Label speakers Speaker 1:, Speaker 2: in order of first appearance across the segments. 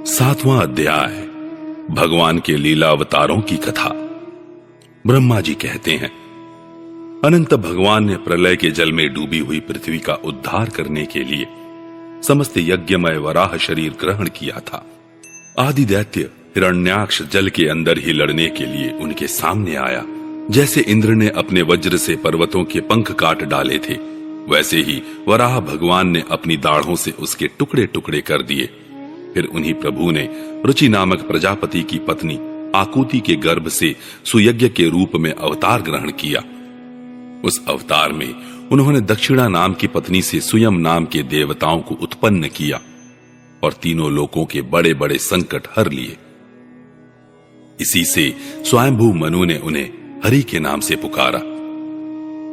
Speaker 1: 7वां अध्याय भगवान के लीला अवतारों की कथा। ब्रह्मा जी कहते हैं, अनंत भगवान ने प्रलय के जल में डूबी हुई पृथ्वी का उद्धार करने के लिए समस्त यज्ञमय वराह शरीर ग्रहण किया था। आदि दैत्य हिरण्याक्ष जल के अंदर ही लड़ने के लिए उनके सामने आया। जैसे इंद्र ने अपने वज्र से पर्वतों के पंख काट डाले थे, वैसे ही वराह भगवान ने अपनी दाढ़ों से उसके टुकड़े टुकड़े कर दिए। फिर उन्हीं प्रभु ने रुचि नामक प्रजापति की पत्नी आकुति के गर्भ से सुयज्ञ के रूप में अवतार ग्रहण किया। उस अवतार में उन्होंने दक्षिणा नाम की पत्नी से सुयम नाम के देवताओं को उत्पन्न किया और तीनों लोकों के बड़े बड़े संकट हर लिए। इसी से स्वयंभू मनु ने उन्हें हरि के नाम से पुकारा।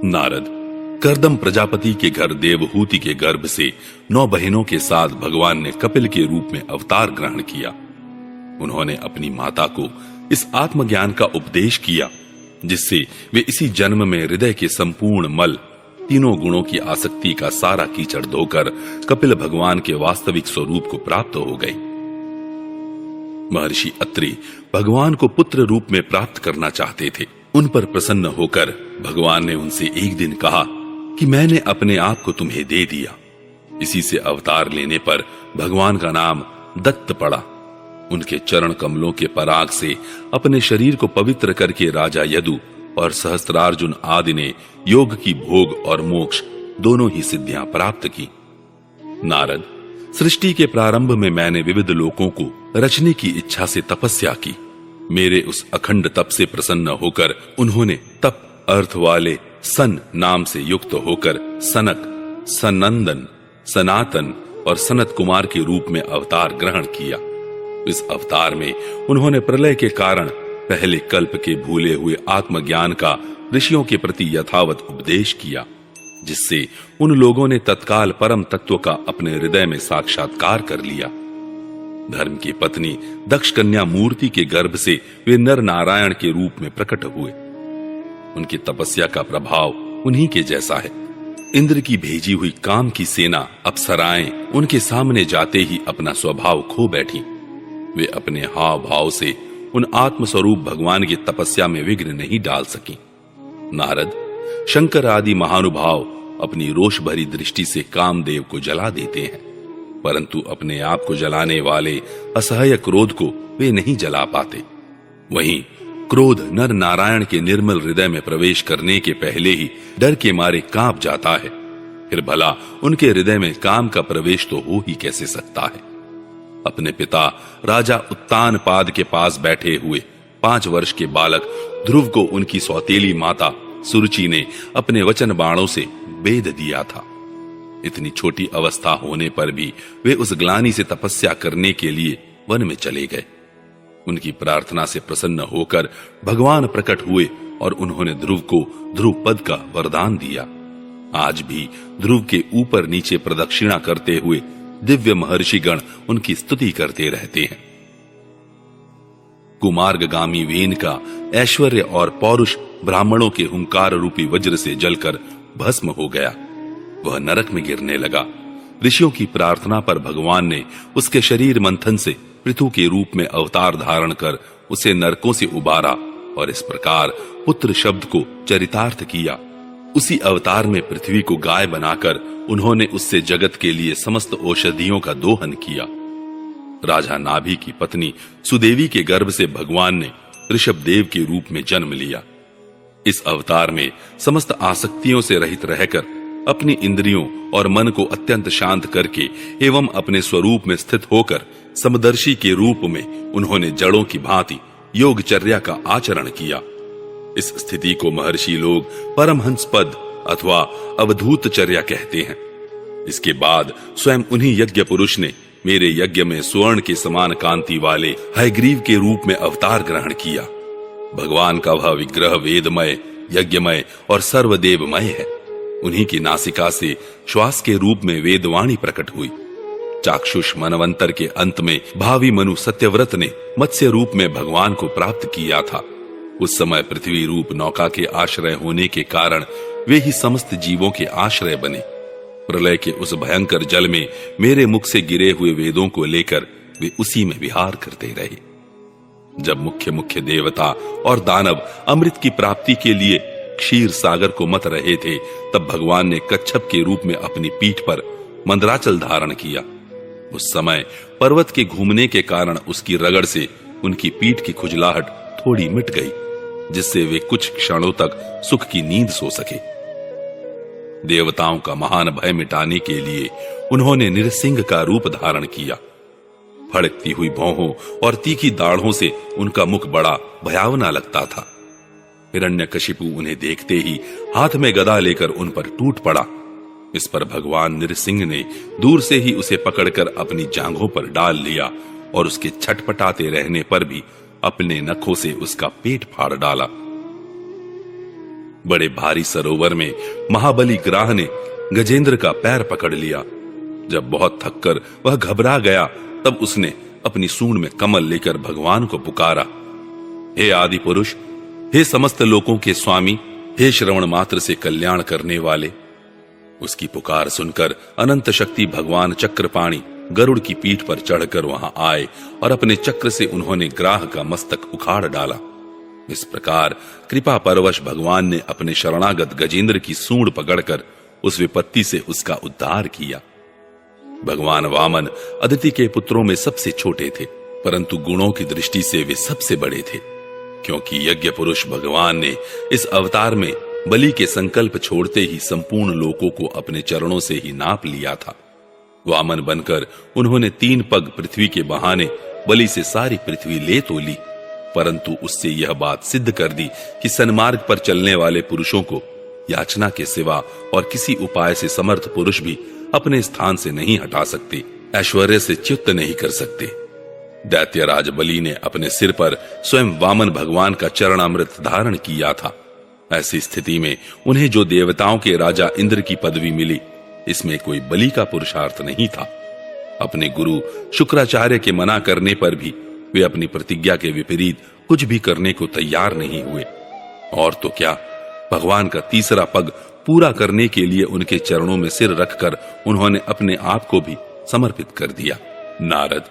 Speaker 1: नारद कर्दम प्रजापति के घर देवहूति के गर्भ से 9 बहनों के साथ भगवान ने कपिल के रूप में अवतार ग्रहण किया। उन्होंने अपनी माता को इस आत्मज्ञान का उपदेश किया, जिससे वे इसी जन्म में हृदय के संपूर्ण मल, तीनों गुणों की आसक्ति का सारा कीचड़ धोकर कपिल भगवान के वास्तविक स्वरूप को प्राप्त हो गई। महर्षि अत्रि भगवान को पुत्र रूप में प्राप्त करना चाहते थे। उन पर प्रसन्न होकर भगवान ने उनसे एक दिन कहा कि मैंने अपने आप को तुम्हें दे दिया। इसी से अवतार लेने पर भगवान का नाम दत्त पड़ा। उनके चरण कमलों के पराग से अपने शरीर को पवित्र करके राजा यदु और सहस्त्रार्जुन आदि ने योग की भोग और मोक्ष दोनों ही सिद्धियां प्राप्त की। नारद, सृष्टि के प्रारंभ में मैंने विविध लोकों को रचने की इच्छा से तपस्या की। मेरे उस अखंड तप से प्रसन्न होकर उन्होंने तप अर्थ वाले सन नाम से युक्त होकर सनक, सनंदन, सनातन और सनत कुमार के रूप में अवतार ग्रहण किया। इस अवतार में उन्होंने प्रलय के कारण पहले कल्प के भूले हुए आत्मज्ञान का ऋषियों के प्रति यथावत उपदेश किया, जिससे उन लोगों ने तत्काल परम तत्व का अपने हृदय में साक्षात्कार कर लिया। धर्म की पत्नी दक्ष कन्या मूर्ति के गर्भ से वे नर नारायण के रूप में प्रकट हुए। उनकी तपस्या का प्रभाव उन्हीं के जैसा है। इंद्र की भेजी हुई काम की सेना अप्सराएं उनके सामने जाते ही अपना स्वभाव खो बैठी। वे अपने हाव भाव से उन आत्मस्वरूप भगवान की तपस्या में विघ्न नहीं डाल सकी। नारद, शंकर आदि महानुभाव अपनी रोष भरी दृष्टि से कामदेव को जला देते हैं, परंतु अपने आप को जलाने वाले असह्य क्रोध को वे नहीं जला पाते। वहीं क्रोध नर नारायण के निर्मल हृदय में प्रवेश करने के पहले ही डर के मारे कांप जाता है। फिर भला उनके हृदय में काम का प्रवेश तो हो ही कैसे सकता है। अपने पिता राजा उत्तानपाद के पास बैठे हुए 5 वर्ष के बालक ध्रुव को उनकी सौतेली माता सुरुचि ने अपने वचन बाणों से बेध दिया था। इतनी छोटी अवस्था होने पर भी वे उस ग्लानि से तपस्या करने के लिए वन में चले गए। उनकी प्रार्थना से प्रसन्न होकर भगवान प्रकट हुए और उन्होंने ध्रुव को ध्रुव पद का वरदान दिया। आज भी ध्रुव के ऊपर नीचे प्रदक्षिणा करते हुए दिव्य महर्षिगण उनकी स्तुति करते रहते हैं। कुमार्गगामी वेन का ऐश्वर्य और पौरुष ब्राह्मणों के हुंकार रूपी वज्र से जलकर भस्म हो गया। वह नरक में गिरने लगा। ऋषियों की प्रार्थना पर भगवान ने उसके शरीर मंथन से पृथु के रूप में अवतार धारण कर उसे नरकों से उबारा और इस प्रकार पुत्र शब्द को चरितार्थ किया। उसी अवतार में पृथ्वी को गाय बनाकर उन्होंने उससे जगत के लिए समस्त औषधियों का दोहन किया। राजा नाभि की पत्नी सुदेवी के गर्भ से भगवान ने ऋषभ देव के रूप में जन्म लिया। इस अवतार में समस्त आसक्तियों से रहित रहकर अपनी इंद्रियों और मन को अत्यंत शांत करके एवं अपने स्वरूप में स्थित होकर समदर्शी के रूप में उन्होंने जड़ों की भांति योगचर्या का आचरण किया। इस स्थिति को महर्षि लोग परमहंस पद अथवा अवधूतचर्या कहते हैं। इसके बाद स्वयं उन्हीं यज्ञ पुरुष ने मेरे यज्ञ में स्वर्ण के समान कांति वाले हयग्रीव के रूप में अवतार ग्रहण किया। भगवान का वह विग्रह वेदमय, यज्ञमय और सर्वदेवमय है। उन्हीं की नासिका से श्वास के रूप में वेदवाणी प्रकट हुई। चाक्षुष मनवंतर के अंत में भावी मनु सत्यव्रत ने मत्स्य रूप में भगवान को प्राप्त किया था। उस समय पृथ्वी रूप नौका के आश्रय होने के कारण वे ही समस्त जीवों के आश्रय बने। प्रलय के उस भयंकर जल में मेरे मुख से गिरे हुए वेदों को लेकर वे उसी में विहार करते रहे। जब मुख्य मुख्य देवता और दानव अमृत की प्राप्ति के लिए क्षीर सागर को मत रहे थे, तब भगवान ने कच्छप के रूप में अपनी पीठ पर मंदराचल धारण किया। उस समय पर्वत के घूमने के कारण उसकी रगड़ से उनकी पीठ की खुजलाहट थोड़ी मिट गई, जिससे वे कुछ क्षणों तक सुख की नींद सो सके। देवताओं का महान भय मिटाने के लिए उन्होंने नृसिंह का रूप धारण किया। फड़कती हुई भौहों और तीखी दाढ़ों से उनका मुख बड़ा भयावना लगता था। हिरण्यकशिपु उन्हें देखते ही हाथ में गदा लेकर उन पर टूट पड़ा। इस पर भगवान नृसिंह ने दूर से ही उसे पकड़कर अपनी जांघों पर डाल लिया और उसके छटपटाते रहने पर भी अपने नखों से उसका पेट फाड़ डाला। बड़े भारी सरोवर में महाबली ग्राह ने गजेंद्र का पैर पकड़ लिया। जब बहुत थककर वह घबरा गया, तब उसने अपनी सूंड में कमल लेकर भगवान को पुकारा, हे आदि पुरुष, हे समस्त लोकों के स्वामी, हे श्रवण मात्र से कल्याण करने वाले। उसकी पुकार सुनकर अनंत शक्ति भगवान चक्रपाणि गरुड़ की पीठ पर चढ़कर वहां आए और अपने चक्र से उन्होंने ग्राह का मस्तक उखाड़ डाला। इस प्रकार कृपा परवश भगवान ने अपने शरणागत गजेंद्र की सूंड पकड़कर उस विपत्ति से उसका उद्धार किया। भगवान वामन अदिति के पुत्रों में सबसे छोटे थे, परंतु गुणों की दृष्टि से वे सबसे बड़े थे, क्योंकि यज्ञ पुरुष भगवान ने इस अवतार में बलि के संकल्प छोड़ते ही संपूर्ण लोकों को अपने चरणों से ही नाप लिया था। वामन बनकर उन्होंने 3 पग पृथ्वी के बहाने बलि से सारी पृथ्वी ले तो ली, परंतु उससे यह बात सिद्ध कर दी कि सन्मार्ग पर चलने वाले पुरुषों को याचना के सिवा और किसी उपाय से समर्थ पुरुष भी अपने स्थान से नहीं हटा सकते, ऐश्वर्य से च्युत नहीं कर सकते। दैत्यराज बलि ने अपने सिर पर स्वयं वामन भगवान का चरणामृत धारण किया था। ऐसी स्थिति में उन्हें जो देवताओं के राजा इंद्र की पदवी मिली, इसमें कोई बलि का पुरुषार्थ नहीं था। अपने गुरु शुक्राचार्य के मना करने पर भी वे अपनी प्रतिज्ञा के विपरीत कुछ भी करने को तैयार नहीं हुए। और तो क्या, भगवान का तीसरा पग पूरा करने के लिए उनके चरणों में सिर रखकर उन्होंने अपने आप को भी समर्पित कर दिया। नारद,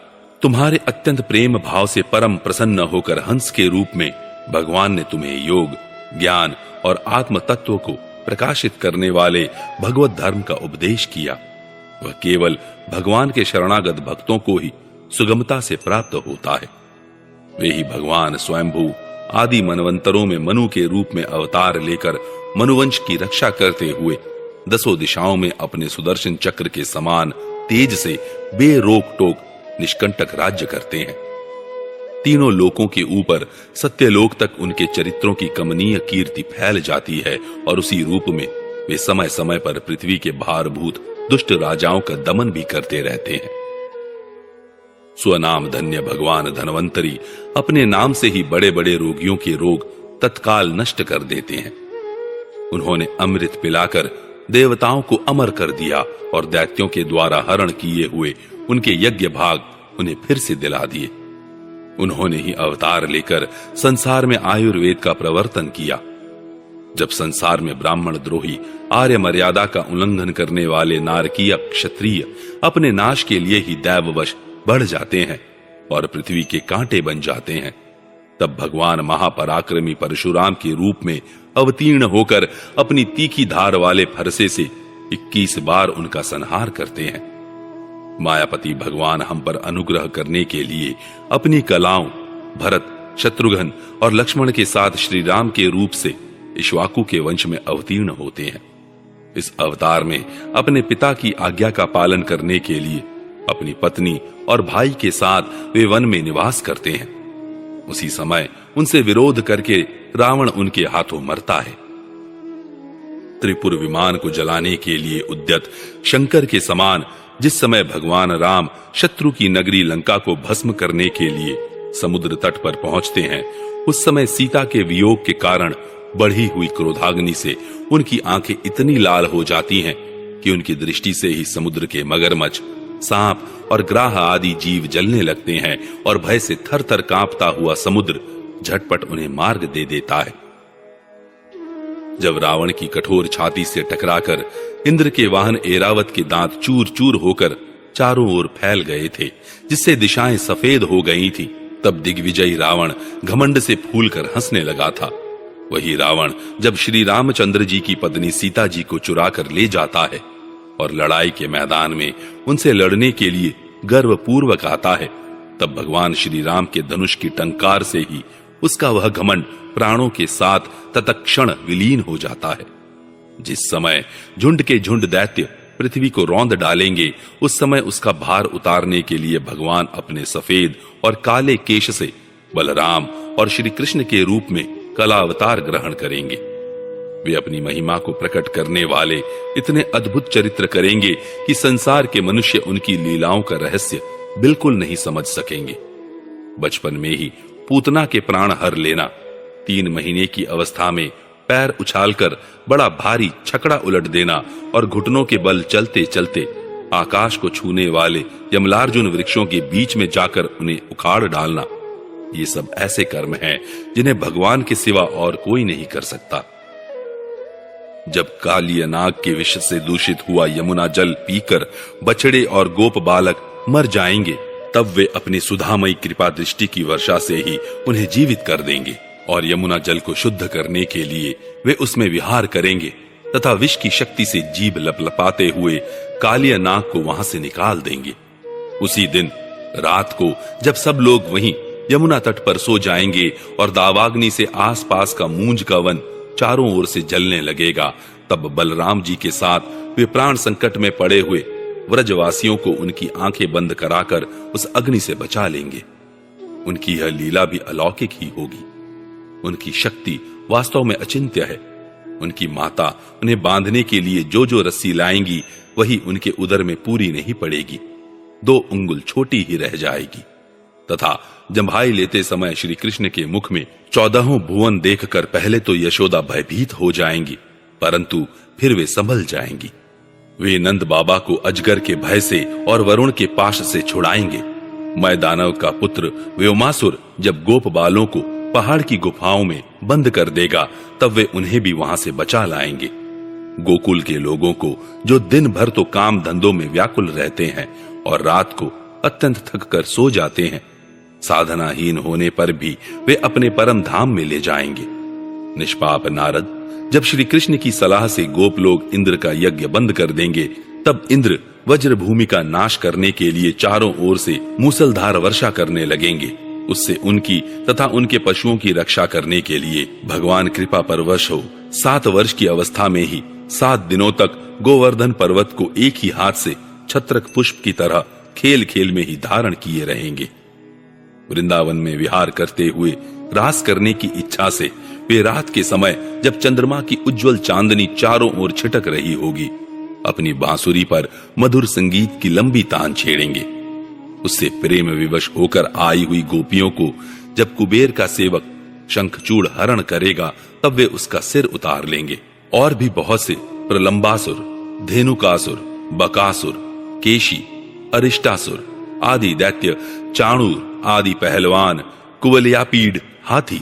Speaker 1: तुम्हारे अत्यंत प्रेम भाव से परम प्रसन्न होकर हंस के रूप में भगवान ने तुम्हें योग, ज्ञान और आत्म तत्व को प्रकाशित करने वाले भगवत धर्म का उपदेश किया। वह केवल भगवान के शरणागत भक्तों को ही सुगमता से प्राप्त होता है। वे ही भगवान स्वयंभू आदि मनवंतरों में मनु के रूप में अवतार लेकर मनुवंश की रक्षा करते हुए 10 दिशाओं में अपने सुदर्शन चक्र के समान तेज से बेरोक टोक निष्कंटक राज्य करते हैं। तीनों लोकों के ऊपर सत्यलोक तक उनके चरित्रों की कमनीय कीर्ति फैल जाती है और उसी रूप में वे समय समय पर पृथ्वी के भारभूत दुष्ट राजाओं का दमन भी करते रहते हैं। स्वनाम धन्य भगवान धनवंतरी अपने नाम से ही बड़े बड़े रोगियों के रोग तत्काल नष्ट कर देते हैं। उन्होंने अमृत पिलाकर देवताओं को अमर कर दिया और दैत्यों के द्वारा हरण किए हुए उनके यज्ञ भाग उन्हें फिर से दिला दिए। उन्होंने ही अवतार लेकर संसार में आयुर्वेद का प्रवर्तन किया। जब संसार में ब्राह्मण द्रोही आर्य मर्यादा का उल्लंघन करने वाले नारकीय क्षत्रिय अपने नाश के लिए ही दैववश बढ़ जाते हैं और पृथ्वी के कांटे बन जाते हैं, तब भगवान महापराक्रमी परशुराम के रूप में अवतीर्ण होकर अपनी तीखी धार वाले फरसे से 21 बार उनका संहार करते हैं। मायापति भगवान हम पर अनुग्रह करने के लिए अपनी कलाओं भरत, शत्रुघ्न और लक्ष्मण के साथ श्री राम के रूप से इक्ष्वाकु के वंश में अवतीर्ण होते हैं। इस अवतार में अपने पिता की आज्ञा का पालन करने के लिए अपनी पत्नी और भाई के साथ वे वन में निवास करते हैं। उसी समय उनसे विरोध करके रावण उनके हाथों मरता है। त्रिपुर विमान को जलाने के लिए उद्यत शंकर के समान जिस समय भगवान राम शत्रु की नगरी लंका को भस्म करने के लिए समुद्र तट पर पहुंचते हैं, उस समय सीता के वियोग के कारण बढ़ी हुई क्रोधाग्नि से उनकी आंखें इतनी लाल हो जाती हैं कि उनकी दृष्टि से ही समुद्र के मगरमच्छ, सांप और ग्राह आदि जीव जलने लगते हैं और भय से थर थर कांपता हुआ समुद्र झटपट उन्हें मार्ग दे देता है। जब रावण की कठोर छाती से टकराकर इंद्र के वाहन ऐरावत के दांत चूर चूर होकर चारों ओर फैल गए थे, जिससे दिशाएं सफेद हो गई थी। तब दिग्विजयी रावण घमंड से फूलकर हंसने लगा था। वही रावण जब श्री रामचंद्र जी की पत्नी सीता जी को चुरा कर ले जाता है और लड़ाई के मैदान में उनसे लड़ने के लिए गर्वपूर्वक आता है, तब भगवान श्री राम के धनुष की टंकार से ही उसका वह घमंड प्राणों के साथ तत्क्षण विलीन हो जाता है। जिस समय झुंड के झुंड दैत्य पृथ्वी को रौंद डालेंगे, उस समय उसका भार उतारने के लिए भगवान अपने सफेद और काले केश से बलराम और श्री कृष्ण के रूप में कला अवतार ग्रहण करेंगे। वे अपनी महिमा को प्रकट करने वाले इतने अद्भुत चरित्र करेंगे कि संसार के मनुष्य उनकी लीलाओं का रहस्य बिल्कुल नहीं समझ सकेंगे। बचपन में ही पूतना के प्राण हर लेना, 3 महीने की अवस्था में पैर उछालकर बड़ा भारी छकड़ा उलट देना और घुटनों के बल चलते चलते आकाश को छूने वाले यमलार्जुन वृक्षों के बीच में जाकर उन्हें उखाड़ डालना, ये सब ऐसे कर्म हैं जिन्हें भगवान के सिवा और कोई नहीं कर सकता। जब कालिया नाग के विष से दूषित हुआ यमुना जल पीकर बछड़े और गोप बालक मर जाएंगे, तब वे अपनी सुधामयी कृपा दृष्टि की वर्षा से ही उन्हें जीवित कर देंगे और यमुना जल को शुद्ध करने के लिए वे उसमें विहार करेंगे तथा विष की शक्ति से जीभ लपलपाते हुए कालिया नाग को वहां से निकाल देंगे। उसी दिन रात को जब सब लोग वहीं यमुना तट पर सो जाएंगे और दावाग्नि से आसपास का मूंज का वन चारों ओर से जलने लगेगा, तब बलराम जी के साथ वे प्राण संकट में पड़े हुए व्रजवासियों को उनकी आंखें बंद कराकर उस अग्नि से बचा लेंगे। उनकी यह लीला भी अलौकिक ही होगी। उनकी शक्ति वास्तव में अचिंत्य है। उनकी माता उन्हें बांधने के लिए जो जो रस्सी लाएंगी, वही उनके उदर में पूरी नहीं पड़ेगी, 2 अंगुल छोटी ही रह जाएगी। तथा जम्भाई लेते समय श्री कृष्ण के मुख में 14 भुवन देखकर पहले तो यशोदा भयभीत हो जाएंगी, परंतु फिर वे संभल जाएंगी। वे नंद बाबा को अजगर के भय से और वरुण के पाश से छुड़ाएंगे। मैं दानव का पुत्र व्योमासुर जब गोप बालों को पहाड़ की गुफाओं में बंद कर देगा, तब वे उन्हें भी वहां से बचा लाएंगे। गोकुल के लोगों को जो दिन भर तो काम धंधों में व्याकुल रहते हैं और रात को अत्यंत थक कर सो जाते हैं, साधनाहीन होने पर भी वे अपने परम धाम में ले जाएंगे। निष्पाप नारद जब श्री कृष्ण की सलाह से गोप लोग इंद्र का यज्ञ बंद कर देंगे, तब इंद्र वज्र भूमि का नाश करने के लिए चारों ओर से मूसलधार वर्षा करने लगेंगे। उससे उनकी तथा उनके पशुओं की रक्षा करने के लिए भगवान कृपा परवश हो 7 वर्ष की अवस्था में ही 7 दिनों तक गोवर्धन पर्वत को एक ही हाथ से छत्रक पुष्प की तरह खेल खेल में ही धारण किए रहेंगे। वृंदावन में विहार करते हुए रास करने की इच्छा से वे रात के समय जब चंद्रमा की उज्जवल चांदनी चारों ओर छिटक रही होगी, अपनी बांसुरी पर मधुर संगीत की लंबी तान छेड़ेंगे। उससे प्रेम विवश होकर आई हुई गोपियों को जब कुबेर का सेवक शंखचूड़ हरण करेगा, तब वे उसका सिर उतार लेंगे। और भी बहुत से प्रलंबासुर, धेनुकासुर, बकासुर, केशी, अरिष्टासुर आदि दैत्य, चाणूर आदि पहलवान, कुवलयापीड हाथी,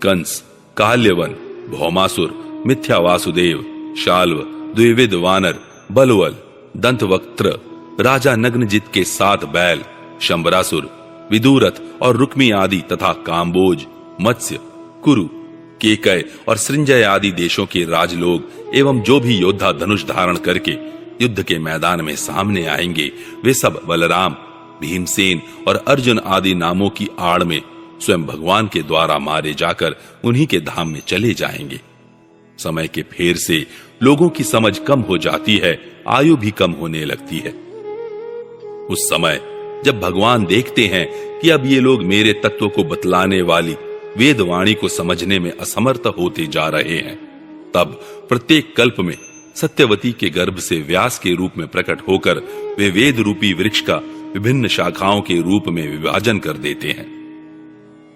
Speaker 1: कंस, काल्यवन, भौमासुर, मिथ्या वासुदेव, शाल्व, द्विविध वानर, बलवल, दंतवक्त्र, राजा नग्नजित के 7 बैल, शंबरासुर, विदुरथ और रुक्मी आदि तथा काम्बोज, मत्स्य, कुरु, केकय और सृंजय आदि देशों के राजलोग एवं जो भी योद्धा धनुष धारण करके युद्ध के मैदान में सामने आएंगे, वे सब बलराम, भीमसेन और अर्जुन आदि नामों की आड़ में स्वयं भगवान के द्वारा मारे जाकर उन्हीं के धाम में चले जाएंगे। समय के फेर से लोगों की समझ कम हो जाती है, आयु भी कम होने लगती है। उस समय जब भगवान देखते हैं कि अब ये लोग मेरे तत्व को बतलाने वाली वेदवाणी को समझने में असमर्थ होते जा रहे हैं, तब प्रत्येक कल्प में सत्यवती के गर्भ से व्यास के रूप में प्रकट होकर वे वेद रूपी वृक्ष का विभिन्न शाखाओं के रूप में विभाजन कर देते हैं।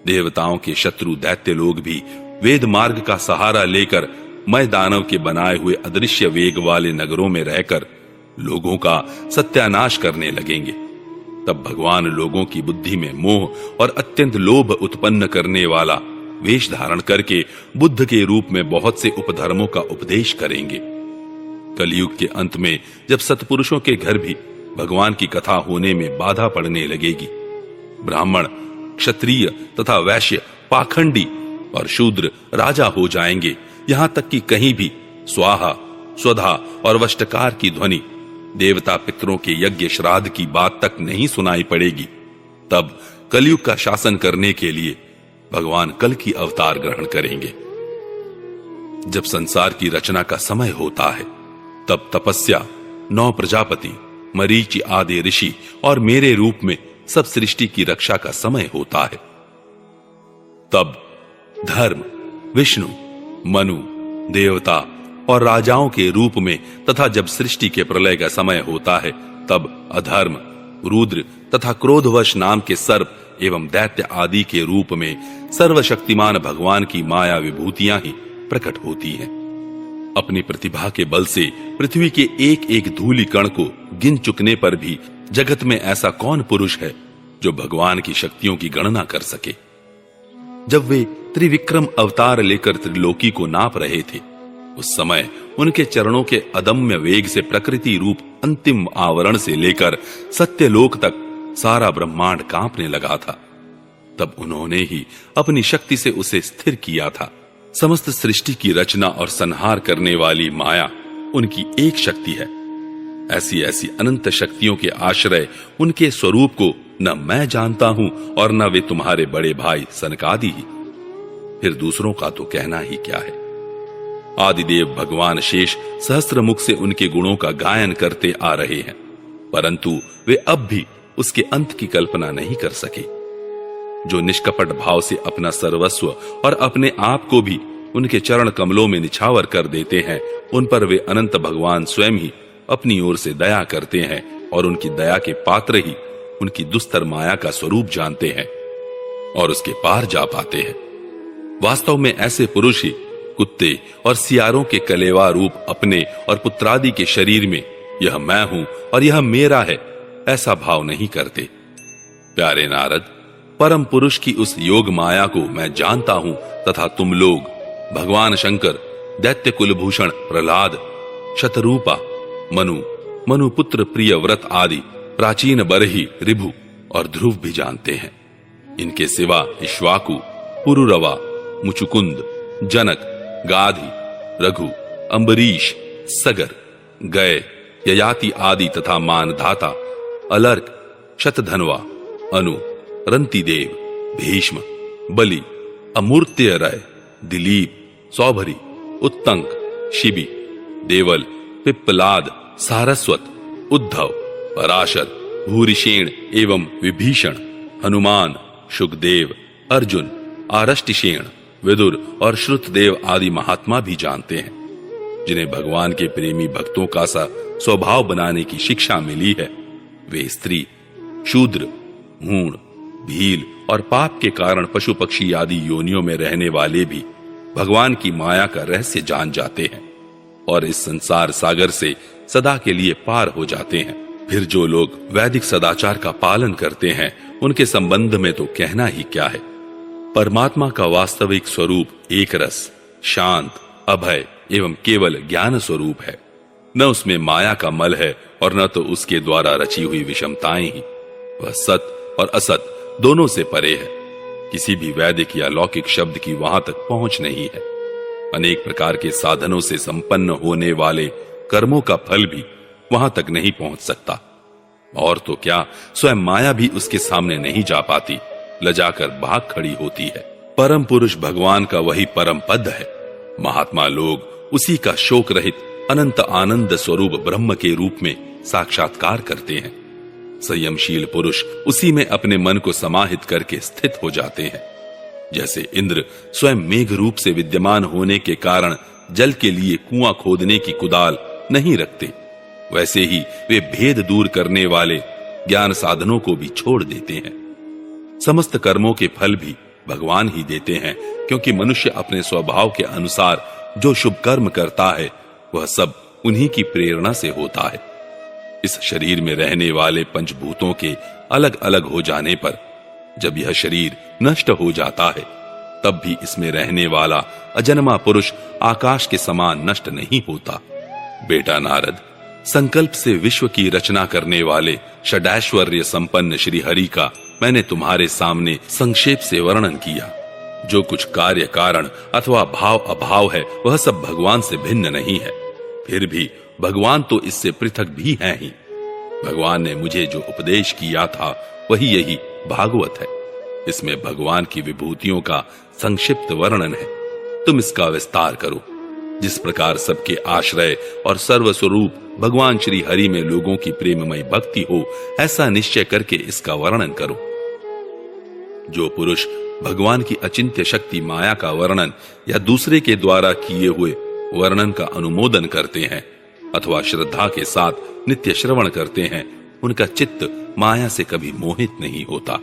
Speaker 1: देवताओं के शत्रु दैत्य लोग भी वेद मार्ग का सहारा लेकर मैं दानव के बनाए हुए अदृश्य वेग वाले नगरों में रहकर लोगों का सत्यानाश करने लगेंगे। तब भगवान लोगों की बुद्धि में मोह और अत्यंत लोभ उत्पन्न करने वाला वेश धारण करके बुद्ध के रूप में बहुत से उपधर्मों का उपदेश करेंगे। कलयुग के अंत में जब सत्पुरुषों के घर भी भगवान की कथा होने में बाधा पड़ने लगेगी। ब्राह्मण, क्षत्रिय तथा वैश्य पाखंडी और शूद्र राजा हो जाएंगे। यहां तक कि कहीं भी स्वाहा, स्वधा और वष्टकार की ध्वनि, देवता पितरों के यज्ञ श्राद्ध की बात तक नहीं सुनाई पड़ेगी। तब कलयुग का शासन करने के लिए भगवान कल की अवतार ग्रहण करेंगे। जब संसार की रचना का समय होता है, तब तपस्या, 9 प्रजापति, मरीचि आदि ऋषि और मेरे रूप में सब सृष्टि की रक्षा का समय होता है। तब धर्म, विष्णु, मनु, देवता और राजाओं के रूप में तथा जब सृष्टि के प्रलय का समय होता है, तब अधर्म, रुद्र तथा क्रोधवश नाम के सर्प एवं दैत्य आदि के रूप में सर्वशक्तिमान भगवान की माया विभूतियां ही प्रकट होती हैं। अपनी प्रतिभा के बल से पृथ्वी के एक एक धूलि कण को गिन चुकने पर भी जगत में ऐसा कौन पुरुष है जो भगवान की शक्तियों की गणना कर सके। जब वे त्रिविक्रम अवतार लेकर त्रिलोकी को नाप रहे थे, उस समय उनके चरणों के अदम्य वेग से प्रकृति रूप अंतिम आवरण से लेकर सत्यलोक तक सारा ब्रह्मांड कांपने लगा था। तब उन्होंने ही अपनी शक्ति से उसे स्थिर किया था। समस्त सृष्टि की रचना और संहार करने वाली माया उनकी एक शक्ति है। ऐसी ऐसी अनंत शक्तियों के आश्रय उनके स्वरूप को न मैं जानता हूं और न वे तुम्हारे बड़े भाई सनकादि ही। फिर दूसरों का तो कहना ही क्या है। आदिदेव भगवान शेष सहस्त्र मुख से उनके गुणों का गायन करते आ रहे हैं, परंतु वे अब भी उसके अंत की कल्पना नहीं कर सके। जो निष्कपट भाव से अपना सर्वस्व और अपने आप को भी उनके चरण कमलों में निछावर कर देते हैं, उन पर वे अनंत भगवान स्वयं ही अपनी ओर से दया करते हैं और उनकी दया के पात्र ही उनकी दुस्तर माया का स्वरूप जानते हैं और उसके पार जा पाते हैं। वास्तव में ऐसे पुरुष ही कुत्ते और सियारों के कलेवा रूप अपने और पुत्रादि के शरीर में यह मैं हूं और यह मेरा है ऐसा भाव नहीं करते। प्यारे नारद, परम पुरुष की उस योग माया को मैं जानता हूं तथा तुम लोग भगवान शंकर, दैत्य कुलभूषण प्रहलाद, शतरूपा, मनु पुत्र प्रियव्रत आदि प्राचीन बरही, ऋभु और ध्रुव भी जानते हैं। इनके सिवा इक्ष्वाकु, पुरुरवा, मुचुकुंद, जनक, गाधि, रघु, अम्बरीश, सगर, गय, ययाति आदि तथा मानधाता, अलर्क, शतधन्वा, अनु, रंतिदेव, भीष्म, बलि, अमूर्त्यरय, दिलीप, सौभरी, उत्तंक, शिबि, देवल, पिप्पलाद, सारस्वत, उद्धव, पराशर, भूरिषेण एवं विभीषण, हनुमान, शुकदेव, अर्जुन, आरष्टिशेण, विदुर और श्रुतदेव आदि महात्मा भी जानते हैं, जिन्हें भगवान के प्रेमी भक्तों का सा स्वभाव बनाने की शिक्षा मिली है। वे स्त्री, शूद्र, मूढ़, भील और पाप के कारण पशु पक्षी आदि योनियों में रहने वाले भी भगवान की माया का रहस्य जान जाते हैं और इस संसार सागर से सदा के लिए पार हो जाते हैं। फिर जो लोग वैदिक सदाचार का पालन करते हैं, उनके संबंध में तो कहना ही क्या है। परमात्मा का वास्तविक स्वरूप एक रस, शांत, अभय एवं केवल ज्ञान स्वरूप है। न उसमें माया का मल है और न तो उसके द्वारा रची हुई विषमताएं ही। वह सत और असत दोनों से परे है। किसी भी वैदिक या लौकिक शब्द की वहां तक पहुंच नहीं है। अनेक प्रकार के साधनों से संपन्न होने वाले कर्मों का फल भी वहां तक नहीं पहुंच सकता। और तो क्या, स्वयं माया भी उसके सामने नहीं जा पाती, लजाकर भाग खड़ी होती है। परम पुरुष भगवान का वही परम पद है। महात्मा लोग उसी का शोक रहित अनंत आनंद स्वरूप ब्रह्म के रूप में साक्षात्कार करते हैं। संयमशील पुरुष उसी में अपने मन को समाहित करके स्थित हो जाते हैं। जैसे इंद्र स्वयं मेघ रूप से विद्यमान होने के कारण जल के लिए कुआं खोदने की कुदाल नहीं रखते, वैसे ही वे भेद दूर करने वाले ज्ञान साधनों को भी छोड़ देते हैं। समस्त कर्मों के फल भी भगवान ही देते हैं, क्योंकि मनुष्य अपने स्वभाव के अनुसार जो शुभ कर्म करता है वह सब उन्हीं की प्रेरणा से होता है। इस शरीर में रहने वाले पंचभूतों के अलग अलग हो जाने पर जब यह शरीर नष्ट हो जाता है, तब भी इसमें रहने वाला अजन्मा पुरुष आकाश के समान नष्ट नहीं होता। बेटा नारद, संकल्प से विश्व की रचना करने वाले षडैश्वर्य संपन्न श्री हरि का मैंने तुम्हारे सामने संक्षेप से वर्णन किया। जो कुछ कार्य कारण अथवा भाव अभाव है वह सब भगवान से भिन्न नहीं है। फिर भी भगवान तो इससे पृथक भी हैं ही। भगवान ने मुझे जो उपदेश किया था वही यही भागवत है। इसमें भगवान की विभूतियों का संक्षिप्त वर्णन है। तुम इसका विस्तार करो। जिस प्रकार सबके आश्रय और सर्वस्वरूप भगवान श्री हरि में लोगों की प्रेममय भक्ति हो, ऐसा निश्चय करके इसका वर्णन करो। जो पुरुष भगवान की अचिंत्य शक्ति माया का वर्णन या दूसरे के द्वारा किए हुए वर्णन का अनुमोदन करते हैं अथवा श्रद्धा के साथ नित्य श्रवण करते हैं, उनका चित्त माया से कभी मोहित नहीं होता।